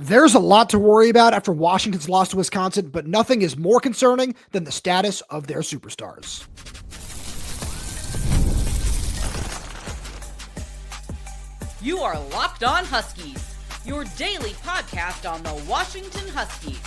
There's a lot to worry about after Washington's loss to Wisconsin, but nothing is more concerning than the status of their superstars. You are Locked On Huskies, your daily podcast on the Washington Huskies,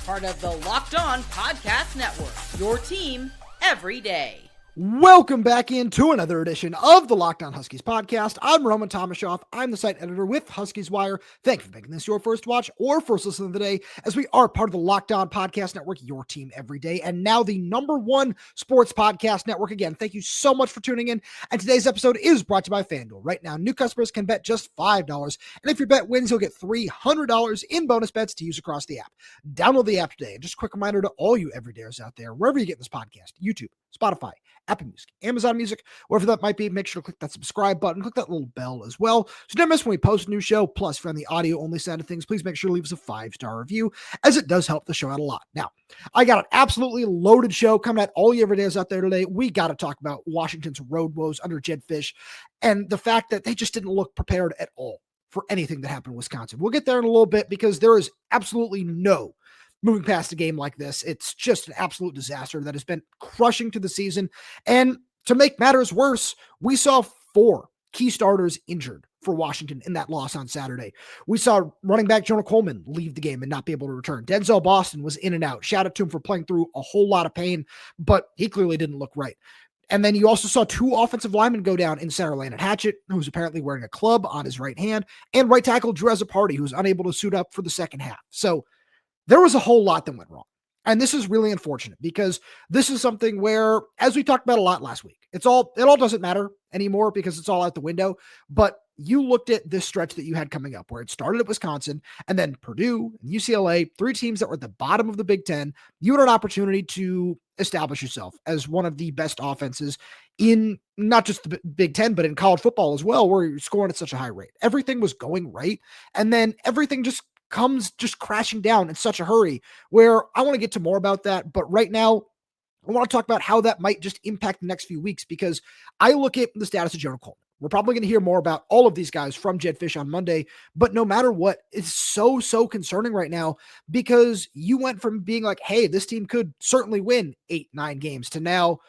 part of the Locked On Podcast Network, your team every day. Welcome back into another edition of the Locked On Huskies podcast. I'm Roman Tomashoff. I'm the site editor with Huskies Wire. Thank you for making this your first watch or first listen of the day, as we are part of the Locked On Podcast Network, your team every day, and now the #1 sports podcast network. Again, thank you so much for tuning in. And today's episode is brought to you by FanDuel. Right now, new customers can bet just $5, and if your bet wins, you'll get $300 in bonus bets to use across the app. Download the app today. And just a quick reminder to all you everydayers out there, wherever you get this podcast, YouTube, Spotify, Apple Music, Amazon Music, wherever that might be, make sure to click that subscribe button, click that little bell as well, so you don't miss when we post a new show. Plus, if you're on the audio-only side of things, please make sure to leave us a 5-star review, as it does help the show out a lot. Now, I got an absolutely loaded show coming at all you everydayers out there today. We got to talk about Washington's road woes under Jedd Fisch, and the fact that they just didn't look prepared at all for anything that happened in Wisconsin. We'll get there in a little bit, because there is absolutely no moving past a game like this. It's just an absolute disaster that has been crushing to the season. And to make matters worse, we saw 4 key starters injured for Washington in that loss on Saturday. We saw running back Jonah Coleman leave the game and not be able to return. Denzel Boston was in and out. Shout out to him for playing through a whole lot of pain, but he clearly didn't look right. And then you also saw 2 offensive linemen go down in center, Landen Hatchett, who's apparently wearing a club on his right hand, and right tackle Drew Azzopardi, who's unable to suit up for the second half. So there was a whole lot that went wrong. And this is really unfortunate, because this is something where, as we talked about a lot last week, it all doesn't matter anymore because it's all out the window. But you looked at this stretch that you had coming up, where it started at Wisconsin and then Purdue and UCLA, 3 teams that were at the bottom of the Big Ten. You had an opportunity to establish yourself as one of the best offenses in not just the Big Ten, but in college football as well, where you're scoring at such a high rate. Everything was going right. And then everything just comes crashing down in such a hurry, where I want to get to more about that. But right now, I want to talk about how that might just impact the next few weeks, because I look at the status of Jonah Coleman. We're probably going to hear more about all of these guys from Jedd Fisch on Monday, but no matter what, it's so concerning right now, because you went from being like, hey, this team could certainly win 8-9 games, to now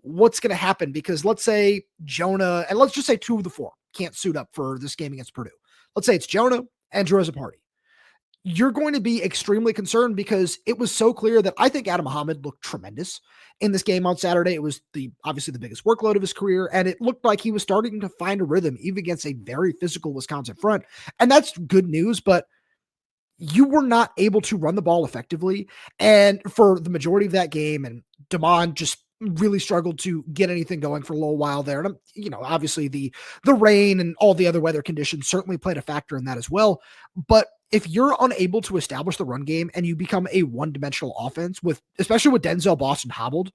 what's going to happen, because let's say Jonah, and let's just say 2 of the 4 can't suit up for this game against Purdue. Let's say it's Jonah and Drew Azzopardi. You're going to be extremely concerned, because it was so clear that I think Adam Muhammad looked tremendous in this game on Saturday. It was obviously the biggest workload of his career, and it looked like he was starting to find a rhythm even against a very physical Wisconsin front. And that's good news, but you were not able to run the ball effectively. And for the majority of that game, and Damon just really struggled to get anything going for a little while there. And, obviously the rain and all the other weather conditions certainly played a factor in that as well. But if you're unable to establish the run game and you become a one-dimensional offense, especially with Denzel Boston hobbled,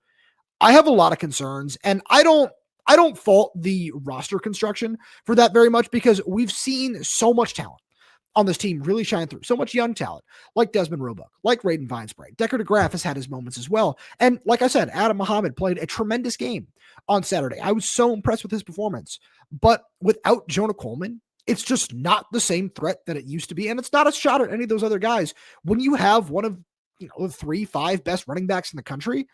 I have a lot of concerns. And I don't fault the roster construction for that very much, because we've seen so much talent on this team really shine through. So much young talent, like Desmond Roebuck, like Raiden Vinesbrey. Decker DeGraff has had his moments as well. And like I said, Adam Muhammad played a tremendous game on Saturday. I was so impressed with his performance. But without Jonah Coleman, it's just not the same threat that it used to be. And it's not a shot at any of those other guys. When you have one of the 3-5 best running backs in the country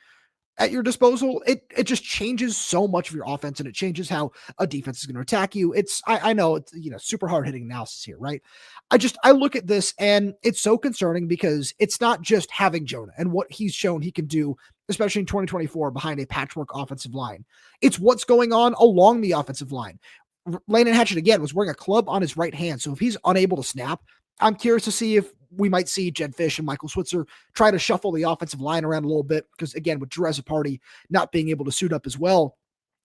at your disposal, it just changes so much of your offense, and it changes how a defense is going to attack you. I know it's super hard hitting analysis here, right? I look at this and it's so concerning, because it's not just having Jonah and what he's shown he can do, especially in 2024 behind a patchwork offensive line. It's what's going on along the offensive line. Landen Hatchett, again, was wearing a club on his right hand. So if he's unable to snap, I'm curious to see if we might see Jedd Fisch and Michael Switzer try to shuffle the offensive line around a little bit, because, again, with Drew Azzopardi not being able to suit up as well,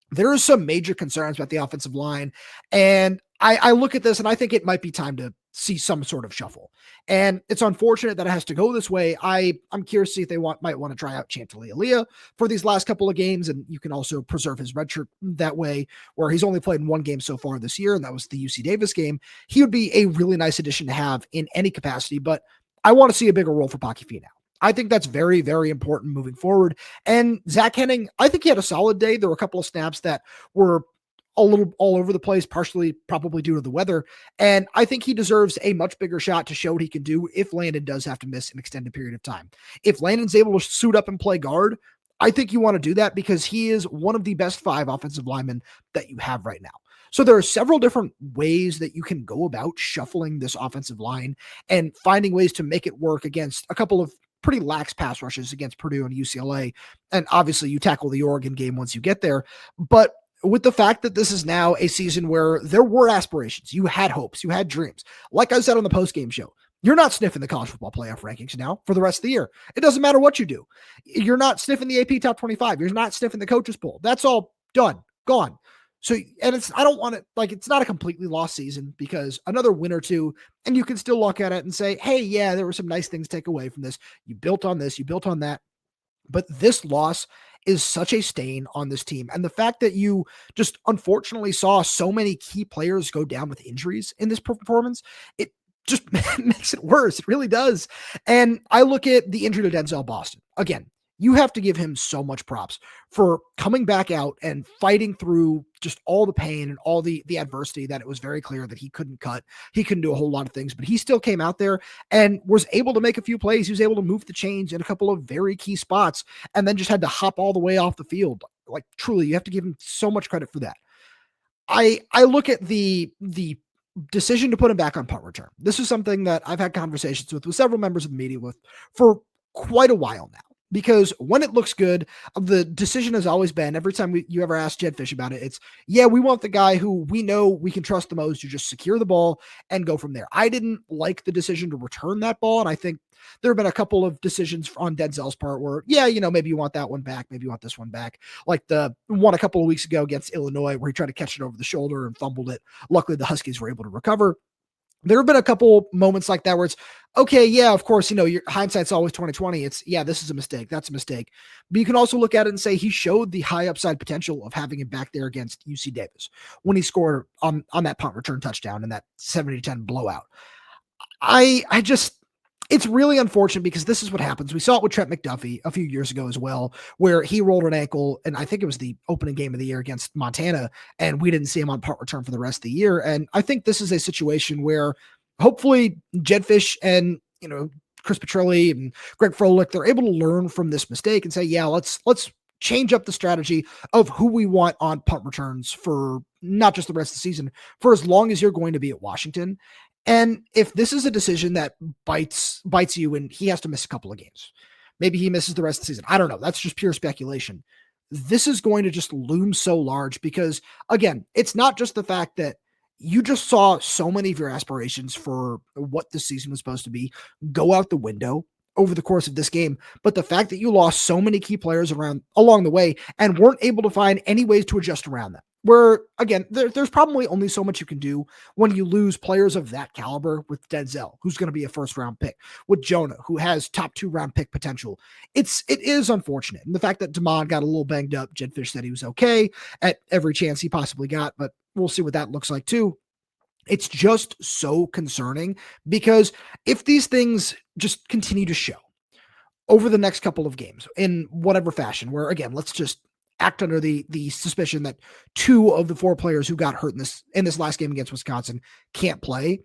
there are some major concerns about the offensive line. And I look at this and I think it might be time to see some sort of shuffle. And it's unfortunate that it has to go this way. I'm curious to see if they might want to try out Chantilly Aaliyah for these last couple of games. And you can also preserve his redshirt that way, where he's only played in 1 game so far this year, and that was the UC Davis game. He would be a really nice addition to have in any capacity, but I want to see a bigger role for Pocky Finau. I think that's very, very important moving forward. And Zach Henning, I think he had a solid day. There were a couple of snaps that were a little all over the place, partially probably due to the weather. And I think he deserves a much bigger shot to show what he can do if Landen does have to miss an extended period of time. If Landen's able to suit up and play guard, I think you want to do that because he is one of the best 5 offensive linemen that you have right now. So there are several different ways that you can go about shuffling this offensive line and finding ways to make it work against a couple of pretty lax pass rushes against Purdue and UCLA. And obviously you tackle the Oregon game once you get there. But with the fact that this is now a season where there were aspirations, you had hopes, you had dreams. Like I said on the postgame show, you're not sniffing the college football playoff rankings now for the rest of the year. It doesn't matter what you do. You're not sniffing the AP top 25. You're not sniffing the coaches poll. That's all done, gone. So, and I don't want it, like, it's not a completely lost season because another win or two, and you can still look at it and say, hey, yeah, there were some nice things to take away from this. You built on this, you built on that. But this loss is such a stain on this team. And the fact that you just unfortunately saw so many key players go down with injuries in this performance, it just makes it worse. It really does. And I look at the injury to Denzel Boston. Again, you have to give him so much props for coming back out and fighting through just all the pain and all the adversity that it was very clear that he couldn't cut. He couldn't do a whole lot of things, but he still came out there and was able to make a few plays. He was able to move the chains in a couple of very key spots and then just had to hop all the way off the field. Like, truly, you have to give him so much credit for that. I look at the decision to put him back on punt return. This is something that I've had conversations with several members of the media with for quite a while now. Because when it looks good, the decision has always been, every time you ever ask Jedd Fisch about it, it's, yeah, we want the guy who we know we can trust the most to just secure the ball and go from there. I didn't like the decision to return that ball, and I think there have been a couple of decisions on Denzel's part where, yeah, maybe you want that one back, maybe you want this one back. Like the one a couple of weeks ago against Illinois where he tried to catch it over the shoulder and fumbled it. Luckily, the Huskies were able to recover. There have been a couple moments like that where it's, okay, yeah, of course, your hindsight's always 2020. It's, yeah, this is a mistake. That's a mistake. But you can also look at it and say he showed the high upside potential of having him back there against UC Davis when he scored on that punt return touchdown and that 70-10 blowout. It's really unfortunate because this is what happens. We saw it with Trent McDuffie a few years ago as well, where he rolled an ankle, and I think it was the opening game of the year against Montana, and we didn't see him on punt return for the rest of the year. And I think this is a situation where hopefully Jedd Fisch and, Chris Petrelli and Greg Froelich, they're able to learn from this mistake and say, yeah, let's change up the strategy of who we want on punt returns for not just the rest of the season, for as long as you're going to be at Washington. And if this is a decision that bites you and he has to miss a couple of games, maybe he misses the rest of the season. I don't know. That's just pure speculation. This is going to just loom so large because, again, it's not just the fact that you just saw so many of your aspirations for what this season was supposed to be go out the window over the course of this game, but the fact that you lost so many key players along the way and weren't able to find any ways to adjust around them. Where, again, there's probably only so much you can do when you lose players of that caliber with Denzel, who's going to be a first-round pick, with Jonah, who has top 2-round pick potential. It is unfortunate. And the fact that Damon got a little banged up, Jedd Fisch said he was okay at every chance he possibly got, but we'll see what that looks like too. It's just so concerning because if these things just continue to show over the next couple of games in whatever fashion, where, again, let's just act under the suspicion that 2 of the 4 players who got hurt in this last game against Wisconsin can't play.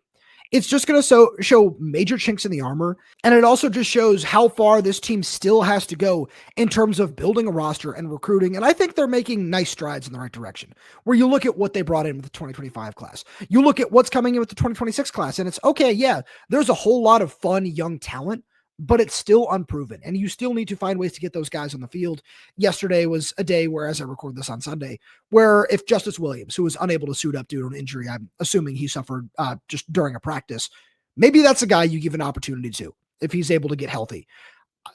It's just going to show major chinks in the armor. And it also just shows how far this team still has to go in terms of building a roster and recruiting. And I think they're making nice strides in the right direction, where you look at what they brought in with the 2025 class. You look at what's coming in with the 2026 class, and it's okay. Yeah, there's a whole lot of fun, young talent, but it's still unproven, and you still need to find ways to get those guys on the field. Yesterday was a day where, as I record this on Sunday, where if Justice Williams, who was unable to suit up due to an injury, I'm assuming he suffered just during a practice, maybe that's a guy you give an opportunity to if he's able to get healthy.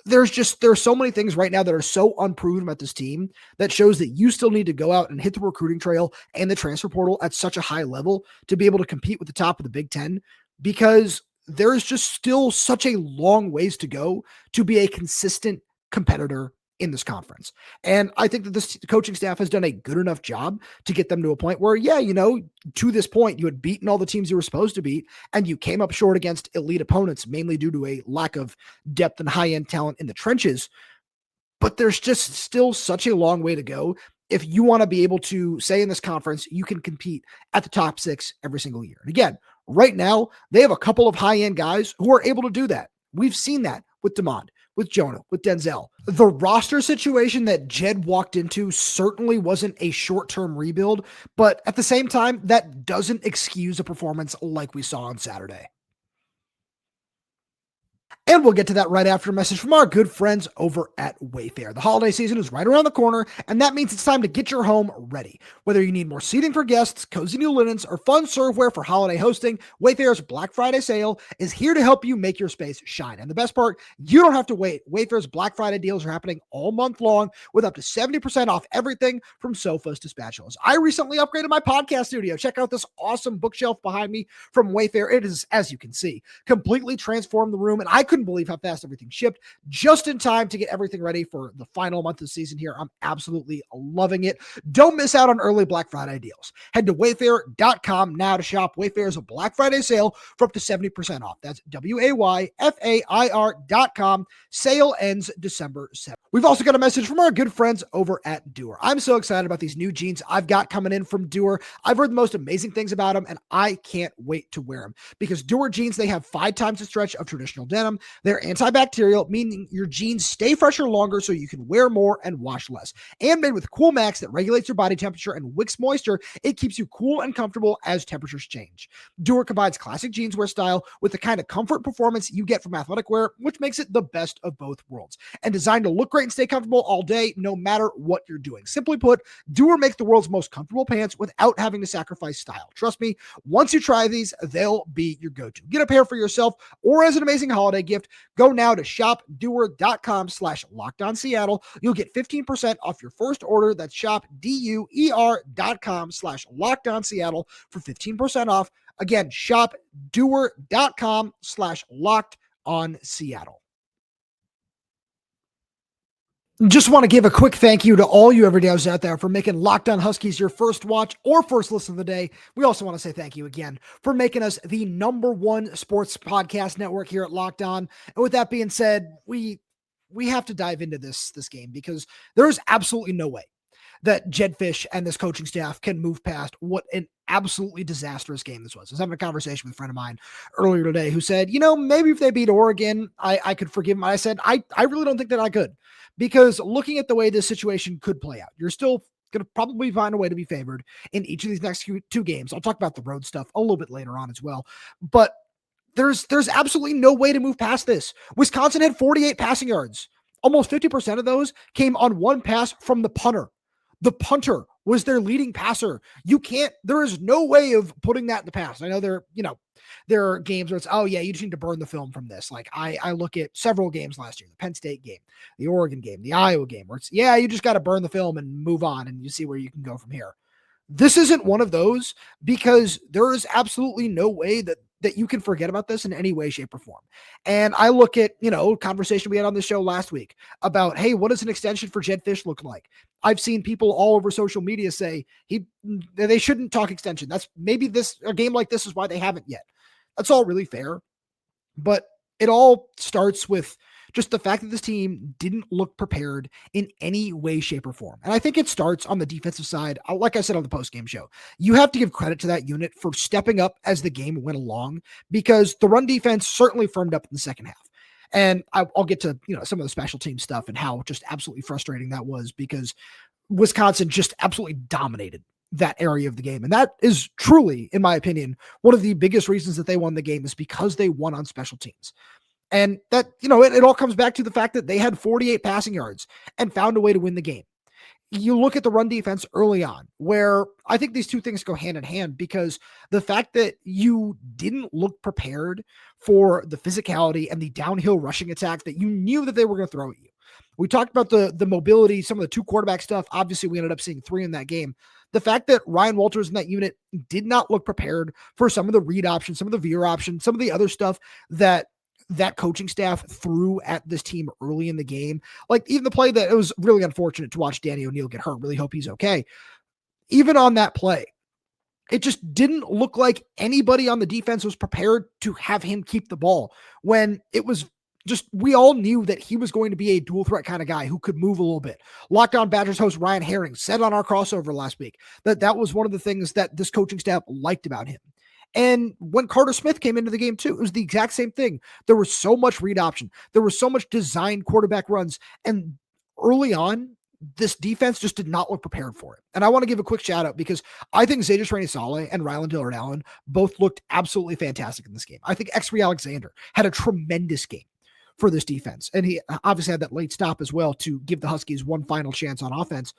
There's so many things right now that are so unproven about this team that shows that you still need to go out and hit the recruiting trail and the transfer portal at such a high level to be able to compete with the top of the Big Ten, because there is just still such a long ways to go to be a consistent competitor in this conference. And I think that this coaching staff has done a good enough job to get them to a point where, yeah, to this point, you had beaten all the teams you were supposed to beat, and you came up short against elite opponents, mainly due to a lack of depth and high-end talent in the trenches. But there's just still such a long way to go if you want to be able to say in this conference, you can compete at the top 6 every single year. And again, right now, they have a couple of high-end guys who are able to do that. We've seen that with DeMond, with Jonah, with Denzel. The roster situation that Jedd walked into certainly wasn't a short-term rebuild, but at the same time, that doesn't excuse a performance like we saw on Saturday. And we'll get to that right after a message from our good friends over at Wayfair. The holiday season is right around the corner, and that means it's time to get your home ready. Whether you need more seating for guests, cozy new linens, or fun serveware for holiday hosting, Wayfair's Black Friday sale is here to help you make your space shine. And the best part, you don't have to wait. Wayfair's Black Friday deals are happening all month long with up to 70% off everything from sofas to spatulas. I recently upgraded my podcast studio. Check out this awesome bookshelf behind me from Wayfair. It is, as you can see, completely transformed the room, and I couldn't believe how fast everything shipped just in time to get everything ready for the final month of the season here. I'm absolutely loving it. Don't miss out on early Black Friday deals. Head to wayfair.com now to shop Wayfair's Black Friday sale for up to 70% off. That's WAYFAIR.com. Sale ends December 7th. We've also got a message from our good friends over at Doer. I'm so excited about these new jeans I've got coming in from Doer. I've heard the most amazing things about them, and I can't wait to wear them because Doer jeans, they have 5 times the stretch of traditional denim. They're antibacterial, meaning your jeans stay fresher longer so you can wear more and wash less. And made with Cool Max that regulates your body temperature and wicks moisture, it keeps you cool and comfortable as temperatures change. Doer combines classic jeanswear style with the kind of comfort performance you get from athletic wear, which makes it the best of both worlds. And designed to look great and stay comfortable all day, no matter what you're doing. Simply put, Doer makes the world's most comfortable pants without having to sacrifice style. Trust me, once you try these, they'll be your go-to. Get a pair for yourself or as an amazing holiday gift. Go now to shopdoer.com/LockedOnSeattle. You'll get 15% off your first order. That's shopdoer.com/LockedOnSeattle for 15% off. Again, shopdoer.com/LockedOnSeattle. Just want to give a quick thank you to all you everydayers out there for making Locked On Huskies your first watch or first listen of the day. We also want to say thank you again for making us the #1 sports podcast network here at Locked On. And with that being said, we have to dive into this game because there is absolutely no way that Jedd Fisch and this coaching staff can move past what an absolutely disastrous game this was. I was having a conversation with a friend of mine earlier today who said, maybe if they beat Oregon, I could forgive them. I said, I really don't think that I could, because looking at the way this situation could play out, you're still going to probably find a way to be favored in each of these next 2 games. I'll talk about the road stuff a little bit later on as well, but there's absolutely no way to move past this. Wisconsin had 48 passing yards. Almost 50% of those came on one pass from the punter. The punter was their leading passer. There is no way of putting that in the past. I know there are games where it's, oh yeah, you just need to burn the film from this. Like I look at several games last year, the Penn State game, the Oregon game, the Iowa game, where it's, yeah, you just got to burn the film and move on and you see where you can go from here. This isn't one of those, because there is absolutely no way that you can forget about this in any way, shape, or form. And I look at, conversation we had on the show last week about, hey, what does an extension for Jedd Fisch look like? I've seen people all over social media say they shouldn't talk extension. That's maybe a game like this is why they haven't yet. That's all really fair. But it all starts with just the fact that this team didn't look prepared in any way, shape, or form. And I think it starts on the defensive side. Like I said on the postgame show, you have to give credit to that unit for stepping up as the game went along, because the run defense certainly firmed up in the second half. And I'll get to some of the special team stuff and how just absolutely frustrating that was, because Wisconsin just absolutely dominated that area of the game. And that is truly, in my opinion, one of the biggest reasons that they won the game, is because they won on special teams. And that, it all comes back to the fact that they had 48 passing yards and found a way to win the game. You look at the run defense early on, where I think these two things go hand in hand, because the fact that you didn't look prepared for the physicality and the downhill rushing attack that you knew that they were going to throw at you. We talked about the mobility, some of the 2 quarterback stuff. Obviously, we ended up seeing 3 in that game. The fact that Ryan Walters in that unit did not look prepared for some of the read options, some of the veer options, some of the other stuff that coaching staff threw at this team early in the game. Like even the play that, it was really unfortunate to watch Danny O'Neal get hurt. Really hope he's okay. Even on that play, it just didn't look like anybody on the defense was prepared to have him keep the ball, when it was, we all knew that he was going to be a dual threat kind of guy who could move a little bit. Locked On Badgers host Ryan Herring said on our crossover last week that was one of the things that this coaching staff liked about him. And when Carter Smith came into the game too, it was the exact same thing. There was so much read option. There was so much designed quarterback runs. And early on, this defense just did not look prepared for it. And I want to give a quick shout out because I think Zadis Reina-Saleh and Ryland Dillard-Allen both looked absolutely fantastic in this game. I think Exree Alexander had a tremendous game for this defense. And he obviously had that late stop as well to give the Huskies one final chance on offense.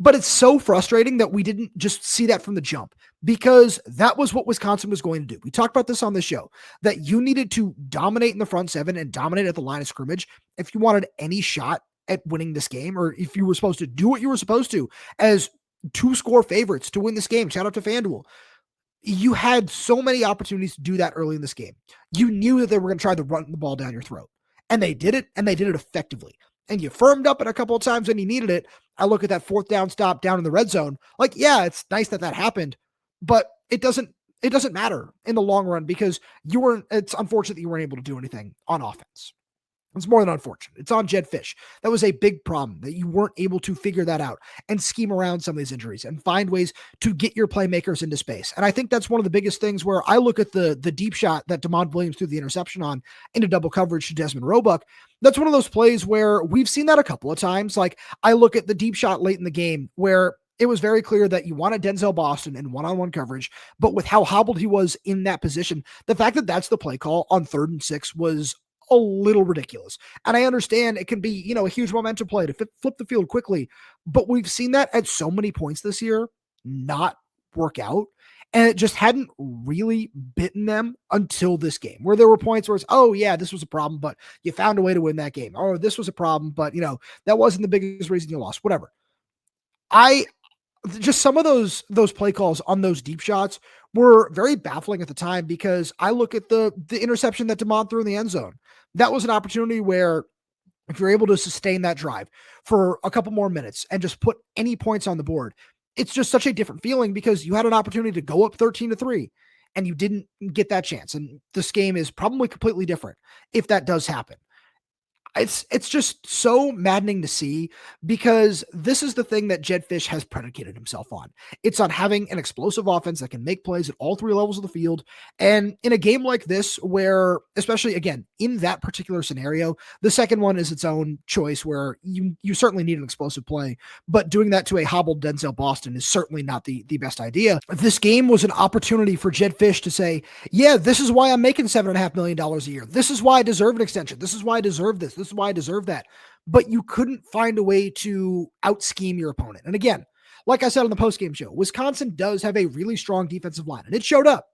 But it's so frustrating that we didn't just see that from the jump, because that was what Wisconsin was going to do. We talked about this on the show, that you needed to dominate in the front seven and dominate at the line of scrimmage if you wanted any shot at winning this game, or if you were supposed to do what you were supposed to as 2-score favorites to win this game. Shout out to FanDuel. You had so many opportunities to do that early in this game. You knew that they were going to try to run the ball down your throat, and they did it, and they did it effectively. And you firmed up it a couple of times when you needed it. I look at that 4th down stop down in the red zone. Like, yeah, it's nice that happened, but it doesn't matter in the long run, because it's unfortunate that you weren't able to do anything on offense. It's more than unfortunate. It's on Jedd Fisch. That was a big problem, that you weren't able to figure that out and scheme around some of these injuries and find ways to get your playmakers into space. And I think that's one of the biggest things, where I look at the deep shot that DeMond Williams threw the interception on into double coverage to Desmond Roebuck. That's one of those plays where we've seen that a couple of times. Like, I look at the deep shot late in the game where it was very clear that you wanted Denzel Boston in one-on-one coverage, but with how hobbled he was in that position, the fact that that's the play call on 3rd and 6 was a little ridiculous. And I understand it can be, a huge momentum play to flip the field quickly, but we've seen that at so many points this year not work out. And it just hadn't really bitten them until this game, where there were points where it's, oh yeah, this was a problem, but you found a way to win that game. Or this was a problem, but that wasn't the biggest reason you lost, whatever. Just some of those play calls on those deep shots were very baffling at the time, because I look at the interception that DeMond threw in the end zone. That was an opportunity where, if you're able to sustain that drive for a couple more minutes and just put any points on the board, it's just such a different feeling, because you had an opportunity to go up 13-3 and you didn't get that chance. And this game is probably completely different if that does happen. It's just so maddening to see, because this is the thing that Jedd Fisch has predicated himself on. It's on having an explosive offense that can make plays at all 3 levels of the field. And in a game like this, where, especially again, in that particular scenario, the second one is its own choice, where you certainly need an explosive play, but doing that to a hobbled Denzel Boston is certainly not the best idea. This game was an opportunity for Jedd Fisch to say, yeah, this is why I'm making $7.5 million a year. This is why I deserve an extension. This is why I deserve this. This is why I deserve that. But you couldn't find a way to out-scheme your opponent. And again, like I said on the postgame show, Wisconsin does have a really strong defensive line, and it showed up.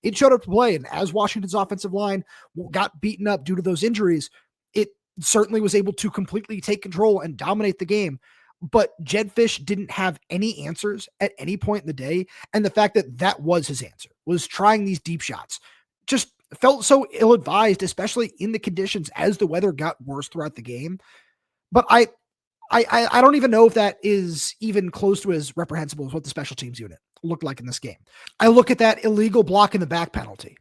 It showed up to play. And as Washington's offensive line got beaten up due to those injuries, it certainly was able to completely take control and dominate the game. But Jedd Fisch didn't have any answers at any point in the day. And the fact that was his answer, was trying these deep shots, just felt so ill-advised, especially in the conditions as the weather got worse throughout the game. But I don't even know if that is even close to as reprehensible as what the special teams unit looked like in this game. I look at that illegal block in the back penalty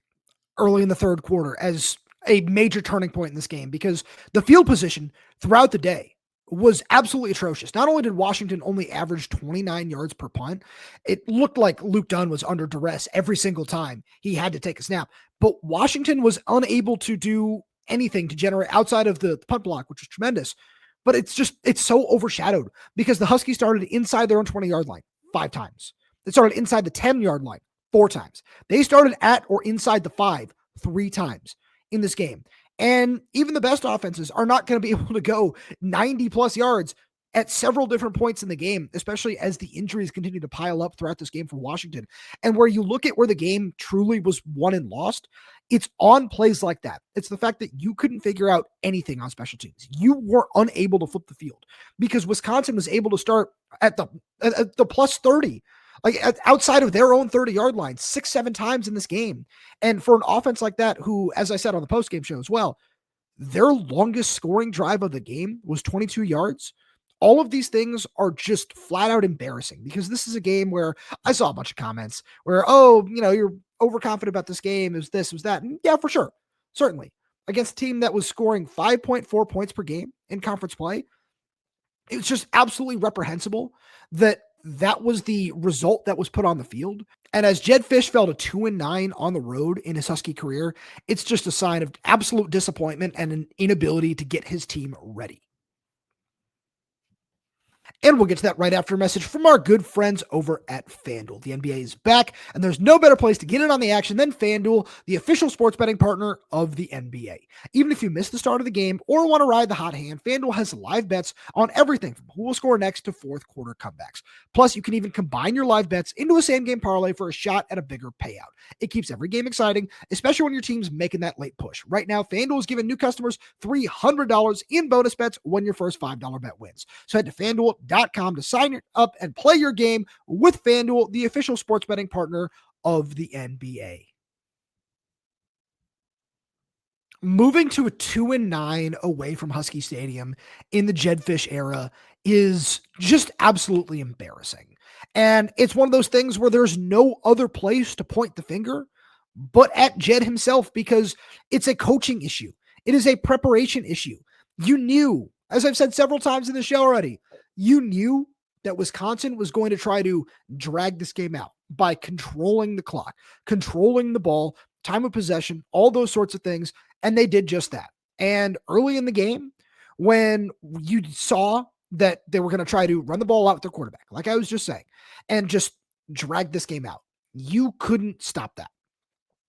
early in the 3rd quarter as a major turning point in this game, because the field position throughout the day was absolutely atrocious. Not only did Washington only average 29 yards per punt, it looked like Luke Dunn was under duress every single time he had to take a snap. But Washington was unable to do anything to generate outside of the punt block, which was tremendous. But it's so overshadowed, because the Huskies started inside their own 20-yard line 5 times. They started inside the 10-yard line 4 times. They started at or inside the 5 3 times in this game. And even the best offenses are not going to be able to go 90 plus yards at several different points in the game, especially as the injuries continue to pile up throughout this game for Washington. And where you look at where the game truly was won and lost, it's on plays like that. It's the fact that you couldn't figure out anything on special teams. You were unable to flip the field, because Wisconsin was able to start at the plus 30, like outside of their own 30-yard line 6-7 times in this game. And for an offense like that, who, as I said on the postgame show as well, their longest scoring drive of the game was 22 yards. All of these things are just flat out embarrassing, because this is a game where I saw a bunch of comments where, you're overconfident about this game, is this, was that. And yeah, for sure. Certainly. against a team that was scoring 5.4 points per game in conference play. It was just absolutely reprehensible that was the result that was put on the field. And as Jedd Fisch fell to 2-9 on the road in his Husky career, it's just a sign of absolute disappointment and an inability to get his team ready. And we'll get to that right after a message from our good friends over at FanDuel. The NBA is back, and there's no better place to get in on the action than FanDuel, the official sports betting partner of the NBA. Even if you miss the start of the game or want to ride the hot hand, FanDuel has live bets on everything from who will score next to fourth quarter comebacks. Plus, you can even combine your live bets into a same-game parlay for a shot at a bigger payout. It keeps every game exciting, especially when your team's making that late push. Right now, FanDuel is giving new customers $300 in bonus bets when your first $5 bet wins. So head to FanDuel.com to sign up and play your game with FanDuel, the official sports betting partner of the NBA. Moving to a 2-9 away from Husky Stadium in the Jedd Fisch era is just absolutely embarrassing. And it's one of those things where there's no other place to point the finger but at Jedd himself, because it's a coaching issue. It is a preparation issue. You knew, as I've said several times in the show already, you knew that Wisconsin was going to try to drag this game out by controlling the clock, controlling the ball, time of possession, all those sorts of things. And they did just that. And early in the game, when you saw that they were going to try to run the ball out with their quarterback, like I was just saying, and just drag this game out, you couldn't stop that.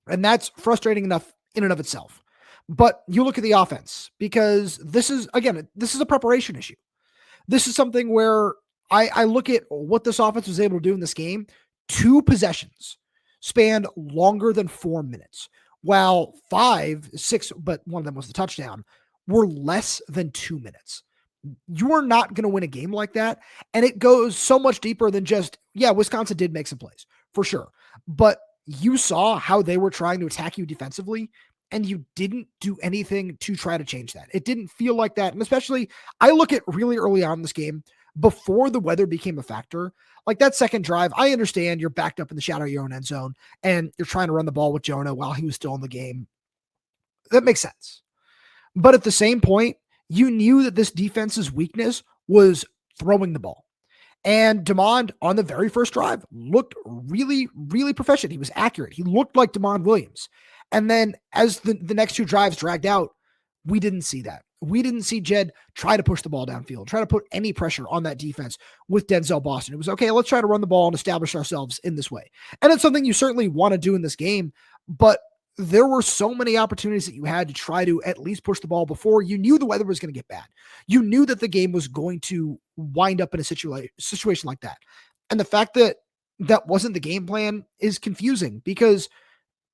And that's frustrating enough in and of itself. But you look at the offense, because this is a preparation issue. This is something where I look at what this offense was able to do in this game. 2 possessions spanned longer than 4 minutes, while 5, 6, but one of them was the touchdown, were less than 2 minutes. You are not going to win a game like that. And it goes so much deeper than just, Wisconsin did make some plays, for sure. But you saw how they were trying to attack you defensively, and you didn't do anything to try to change that. It didn't feel like that. And especially, I look at really early on in this game, before the weather became a factor, like that second drive, I understand you're backed up in the shadow of your own end zone and you're trying to run the ball with Jonah while he was still in the game. That makes sense. But at the same point, you knew that this defense's weakness was throwing the ball. And DeMond on the very first drive looked really, really proficient. He was accurate. He looked like DeMond Williams. And then as the next 2 drives dragged out, we didn't see that. We didn't see Jedd try to push the ball downfield, try to put any pressure on that defense with Denzel Boston. It was, okay, let's try to run the ball and establish ourselves in this way. And it's something you certainly want to do in this game, but there were so many opportunities that you had to try to at least push the ball before you knew the weather was going to get bad. You knew that the game was going to wind up in a situation like that. And the fact that that wasn't the game plan is confusing, because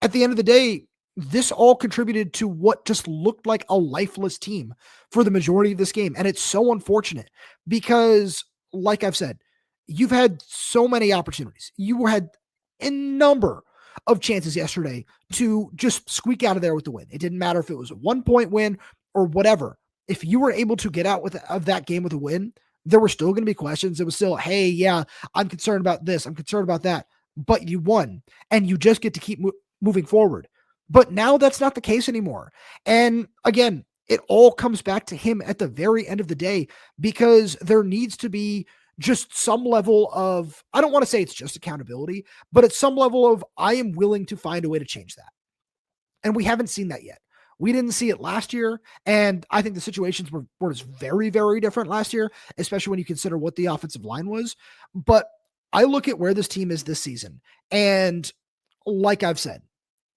at the end of the day, this all contributed to what just looked like a lifeless team for the majority of this game. And it's so unfortunate because, like I've said, you've had so many opportunities. You had a number of chances yesterday to just squeak out of there with the win. It didn't matter if it was a 1-point win or whatever. If you were able to get out of that game with a win, there were still going to be questions. It was still, hey, yeah, I'm concerned about this, I'm concerned about that. But you won, and you just get to keep moving forward. But now that's not the case anymore. And again, it all comes back to him at the very end of the day, because there needs to be just some level of, I don't want to say it's just accountability, but it's some level of, I am willing to find a way to change that. And we haven't seen that yet. We didn't see it last year. And I think the situations were just very, very different last year, especially when you consider what the offensive line was. But I look at where this team is this season. And like I've said,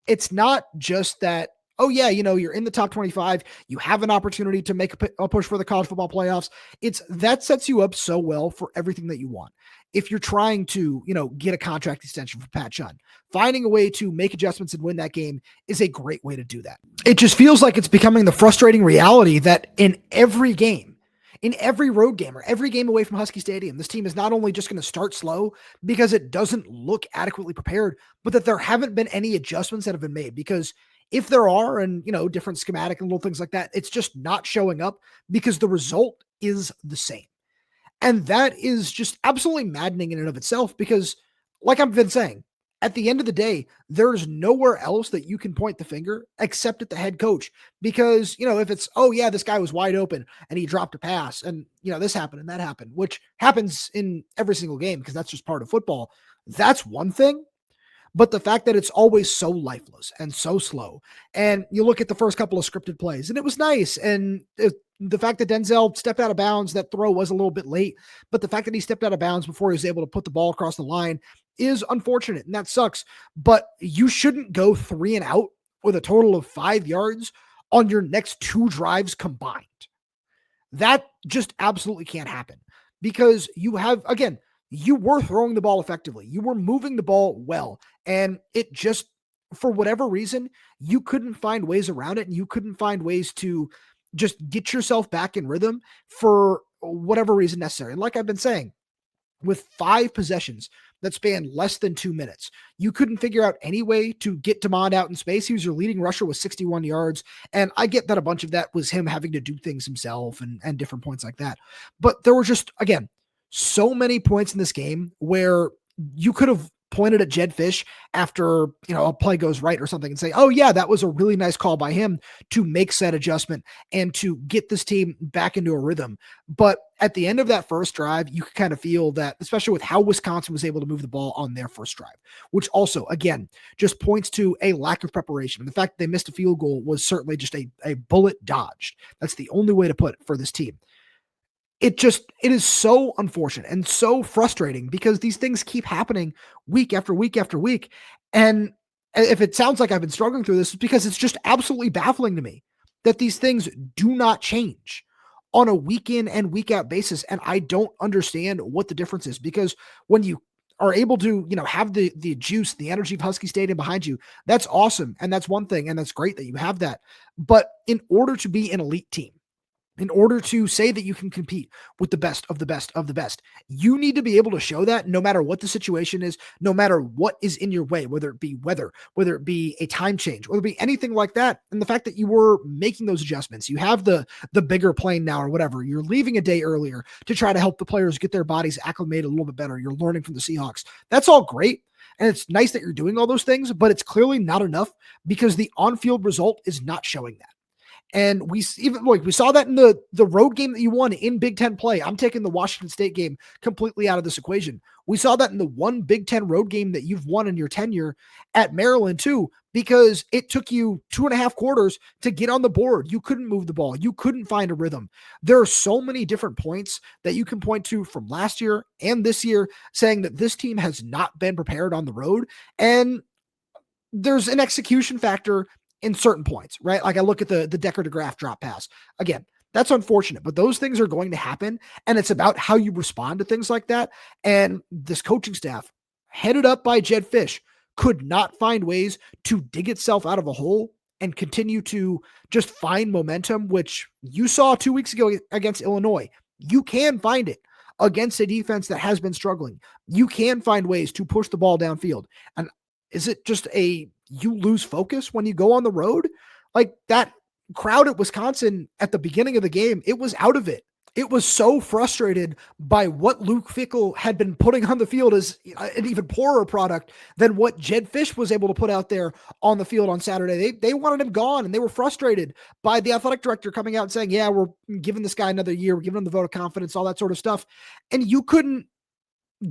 it's not just that, oh yeah, you're in the top 25, you have an opportunity to make a push for the college football playoffs. It's that sets you up so well for everything that you want. If you're trying to, get a contract extension for Pat Chun, finding a way to make adjustments and win that game is a great way to do that. It just feels like it's becoming the frustrating reality that in every game, in every road game or every game away from Husky Stadium, this team is not only just going to start slow because it doesn't look adequately prepared, but that there haven't been any adjustments that have been made. Because if there are, and different schematic and little things like that, it's just not showing up because the result is the same. And that is just absolutely maddening in and of itself, because like I've been saying, at the end of the day, there's nowhere else that you can point the finger except at the head coach. Because, if it's, oh yeah, this guy was wide open and he dropped a pass and, this happened and that happened, which happens in every single game because that's just part of football. That's one thing. But the fact that it's always so lifeless and so slow, and you look at the first couple of scripted plays and it was nice. And the fact that Denzel stepped out of bounds, that throw was a little bit late, but the fact that he stepped out of bounds before he was able to put the ball across the line is unfortunate. And that sucks, but you shouldn't go 3 and out with a total of 5 yards on your next 2 drives combined. That just absolutely can't happen because you have, again, you were throwing the ball effectively. You were moving the ball well. And it just, for whatever reason, you couldn't find ways around it. And you couldn't find ways to just get yourself back in rhythm for whatever reason necessary. And like I've been saying, with 5 possessions that span less than 2 minutes, you couldn't figure out any way to get Demond out in space. He was your leading rusher with 61 yards. And I get that a bunch of that was him having to do things himself and different points like that. But there were just, again, so many points in this game where you could have pointed at Jedd Fisch after, a play goes right or something and say, oh yeah, that was a really nice call by him to make said adjustment and to get this team back into a rhythm. But at the end of that first drive, you could kind of feel that, especially with how Wisconsin was able to move the ball on their first drive, which also, again, just points to a lack of preparation. And the fact that they missed a field goal was certainly just a bullet dodged. That's the only way to put it for this team. It is so unfortunate and so frustrating because these things keep happening week after week after week. And if it sounds like I've been struggling through this, it's because it's just absolutely baffling to me that these things do not change on a week in and week out basis. And I don't understand what the difference is, because when you are able to, have the juice, the energy of Husky Stadium behind you, that's awesome. And that's one thing. And that's great that you have that. But in order to be an elite team, in order to say that you can compete with the best of the best of the best, you need to be able to show that no matter what the situation is, no matter what is in your way, whether it be weather, whether it be a time change, whether it be anything like that. And the fact that you were making those adjustments, you have the bigger plane now or whatever, you're leaving a day earlier to try to help the players get their bodies acclimated a little bit better. You're learning from the Seahawks. That's all great. And it's nice that you're doing all those things, but it's clearly not enough because the on-field result is not showing that. And we saw that in the road game that you won in Big Ten play. I'm taking the Washington State game completely out of this equation. We saw that in the one Big Ten road game that you've won in your tenure at Maryland too, because it took you 2.5 quarters to get on the board. You couldn't move the ball. You couldn't find a rhythm. There are so many different points that you can point to from last year and this year saying that this team has not been prepared on the road. And there's an execution factor in certain points, right? Like I look at the Decker to Graf drop pass. Again, that's unfortunate, but those things are going to happen. And it's about how you respond to things like that. And this coaching staff, headed up by Jedd Fisch, could not find ways to dig itself out of a hole and continue to just find momentum, which you saw 2 weeks ago against Illinois. You can find it against a defense that has been struggling. You can find ways to push the ball downfield. And is it just you lose focus when you go on the road? Like that crowd at Wisconsin at the beginning of the game, it was out of it. It was so frustrated by what Luke Fickell had been putting on the field as an even poorer product than what Jedd Fisch was able to put out there on the field on Saturday. They wanted him gone, and they were frustrated by the athletic director coming out and saying, yeah, we're giving this guy another year. We're giving him the vote of confidence, all that sort of stuff. And you couldn't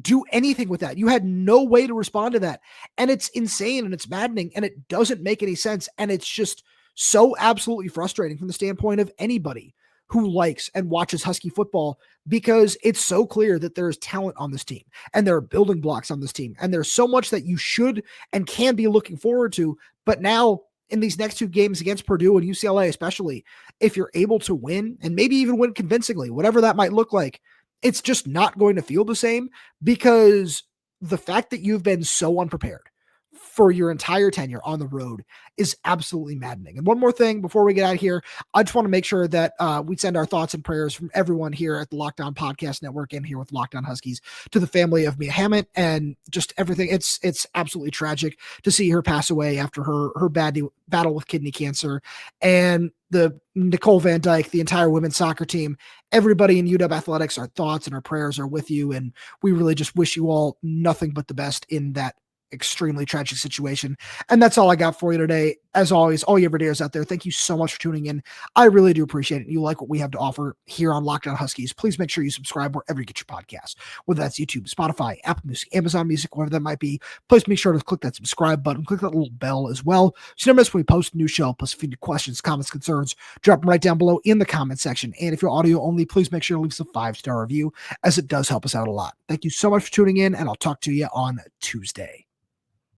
do anything with that. You had no way to respond to that. And it's insane and it's maddening and it doesn't make any sense. And it's just so absolutely frustrating from the standpoint of anybody who likes and watches Husky football, because it's so clear that there's talent on this team and there are building blocks on this team. And there's so much that you should and can be looking forward to. But now in these next 2 games against Purdue and UCLA, especially, if you're able to win and maybe even win convincingly, whatever that might look like, it's just not going to feel the same, because the fact that you've been so unprepared for your entire tenure on the road is absolutely maddening. And one more thing before we get out of here, I just want to make sure that we send our thoughts and prayers from everyone here at the Locked On Podcast Network and here with Locked On Huskies to the family of Mia Hammett and just everything. It's absolutely tragic to see her pass away after her battle with kidney cancer. And the Nicole Van Dyke, the entire women's soccer team, everybody in UW Athletics, our thoughts and our prayers are with you. And we really just wish you all nothing but the best in that extremely tragic situation. And that's all I got for you today. As always, all you everydayers out there, thank you so much for tuning in. I really do appreciate it. You like what we have to offer here on Locked On Huskies. Please make sure you subscribe wherever you get your podcast, whether that's YouTube, Spotify, Apple Music, Amazon Music, whatever that might be. Please make sure to click that subscribe button, click that little bell as well, so you never miss when we post a new show. Plus, if you have any questions, comments, concerns, drop them right down below in the comment section. And if you're audio only, please make sure to leave us a 5-star review, as it does help us out a lot. Thank you so much for tuning in, and I'll talk to you on Tuesday.